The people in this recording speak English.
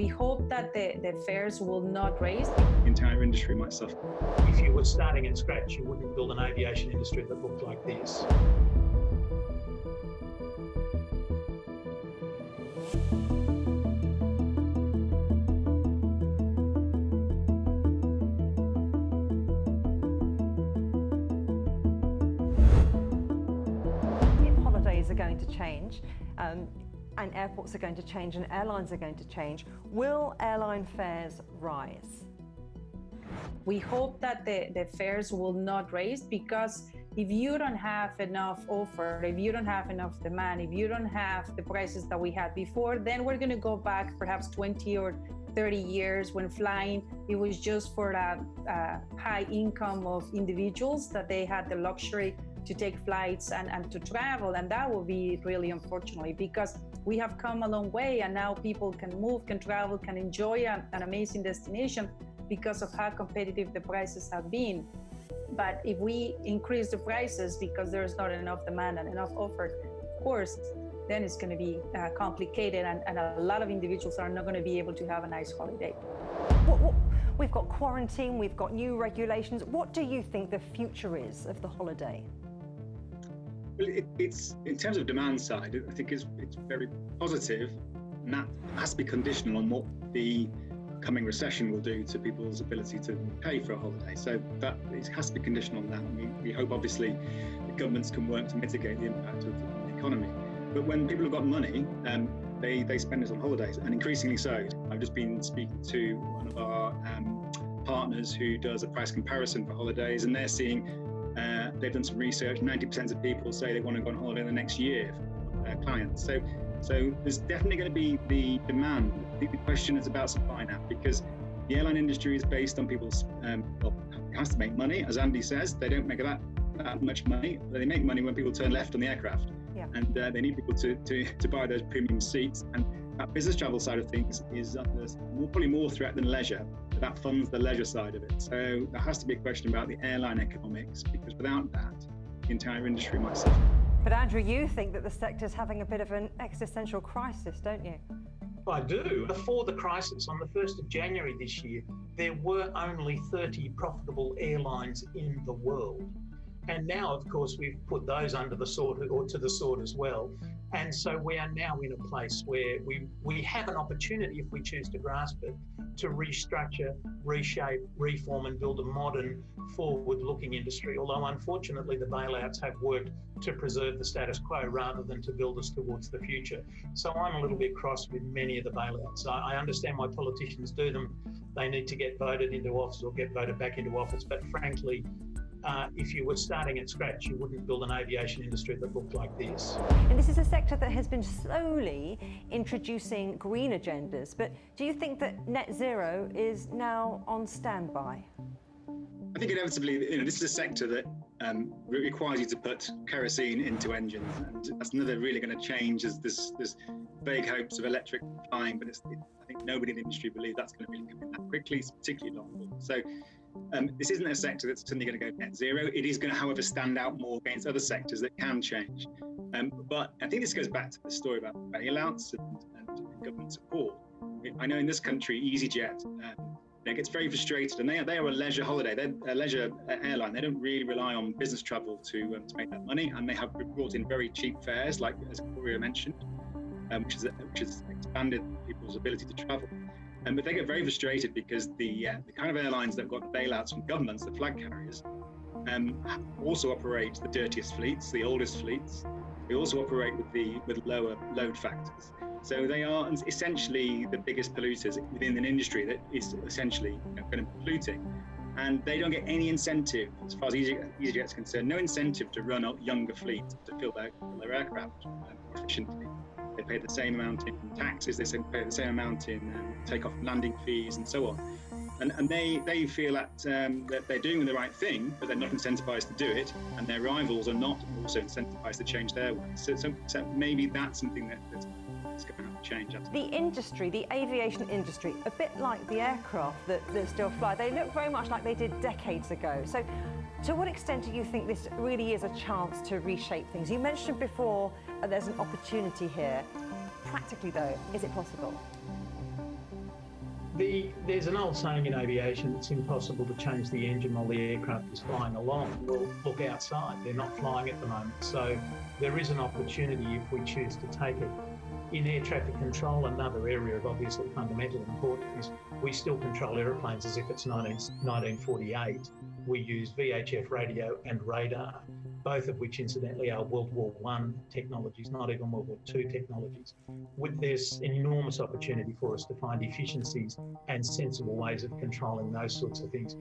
We hope that the fares will not raise. The entire industry might suffer. If you were starting at scratch, you wouldn't build an aviation industry that looked like this. If holidays are going to change, and airports are going to change and airlines are going to change, will airline fares rise? We hope that the fares will not raise, because if you don't have enough offer, if you don't have enough demand, if you don't have the prices that we had before, then we're going to go back perhaps 20 or 30 years when flying, it was just for a high income of individuals, that they had the luxury to take flights and to travel. And that will be really unfortunately, because we have come a long way and now people can move, can travel, can enjoy an amazing destination because of how competitive the prices have been. But if we increase the prices because there's not enough demand and enough offer, of course, then it's going to be complicated, and a lot of individuals are not going to be able to have a nice holiday. We've got quarantine, we've got new regulations. What do you think the future is of the holiday? Well, it's in terms of demand side, I think it's very positive, and that has to be conditional on what the coming recession will do to people's ability to pay for a holiday. So that it has to be conditional on that. We hope obviously the governments can work to mitigate the impact of the economy. But when people have got money, they spend it on holidays, and increasingly so. I've just been speaking to one of our partners who does a price comparison for holidays, and they're seeing, they've done some research, 90% of people say they want to go on holiday in the next year for their clients. So there's definitely going to be the demand. I think the question is about supply now, because the airline industry is based on people's, well, it has to make money, as Andy says. They don't make that much money, but they make money when people turn left on the aircraft. Yeah. And they need people to buy those premium seats. And that business travel side of things is probably more threat than leisure. That funds the leisure side of it. So there has to be a question about the airline economics, because without that, the entire industry might suffer. But Andrew, you think that the sector's having a bit of an existential crisis, don't you? I do. Before the crisis, on the 1st of January this year, there were only 30 profitable airlines in the world. And now, of course, we've put those under the sword, or to the sword as well. And so we are now in a place where we have an opportunity, if we choose to grasp it, to restructure, reshape, reform and build a modern, forward-looking industry. Although, unfortunately, the bailouts have worked to preserve the status quo rather than to build us towards the future. So I'm a little bit cross with many of the bailouts. I understand why politicians do them. They need to get voted into office or get voted back into office. But frankly, if you were starting at scratch, you wouldn't build an aviation industry that looked like this. And this is a sector that has been slowly introducing green agendas, but do you think that net zero is now on standby? I think inevitably, this is a sector that requires you to put kerosene into engines, and that's never really going to change. As there's vague hopes of electric flying, but I think nobody in the industry believes that's going to really come in that quickly. It's particularly long haul. So this isn't a sector that's suddenly going to go net zero. It is going to, however, stand out more against other sectors that can change. But I think this goes back to the story about bailouts and government support. I know in this country, EasyJet gets very frustrated, and they are a leisure holiday. They're a leisure airline. They don't really rely on business travel to make that money, and they have brought in very cheap fares, like as Gloria mentioned, which has expanded people's ability to travel. But they get very frustrated because the kind of airlines that have got the bailouts from governments, the flag carriers, also operate the dirtiest fleets, the oldest fleets. They also operate with lower load factors. So they are essentially the biggest polluters within an industry that is essentially going to be polluting. And they don't get any incentive, as far as EasyJet is concerned, no incentive to run a younger fleet to fill their aircraft efficiently. They pay the same amount in taxes, they pay the same amount in takeoff and landing fees and so on. And they feel that they're doing the right thing, but they're not incentivized to do it, and their rivals are not also incentivized to change their ways. So maybe that's something that's going to have to change. The industry, the aviation industry, a bit like the aircraft that still fly, they look very much like they did decades ago. So to what extent do you think this really is a chance to reshape things? You mentioned before there's an opportunity here. Practically though, is it possible? There's an old saying in aviation, it's impossible to change the engine while the aircraft is flying along. Well, look outside, they're not flying at the moment. So there is an opportunity if we choose to take it. In air traffic control, another area of obviously fundamental importance is we still control aeroplanes as if it's 1948. We use VHF radio and radar, both of which incidentally are World War I technologies, not even World War II technologies. There's an enormous opportunity for us to find efficiencies and sensible ways of controlling those sorts of things.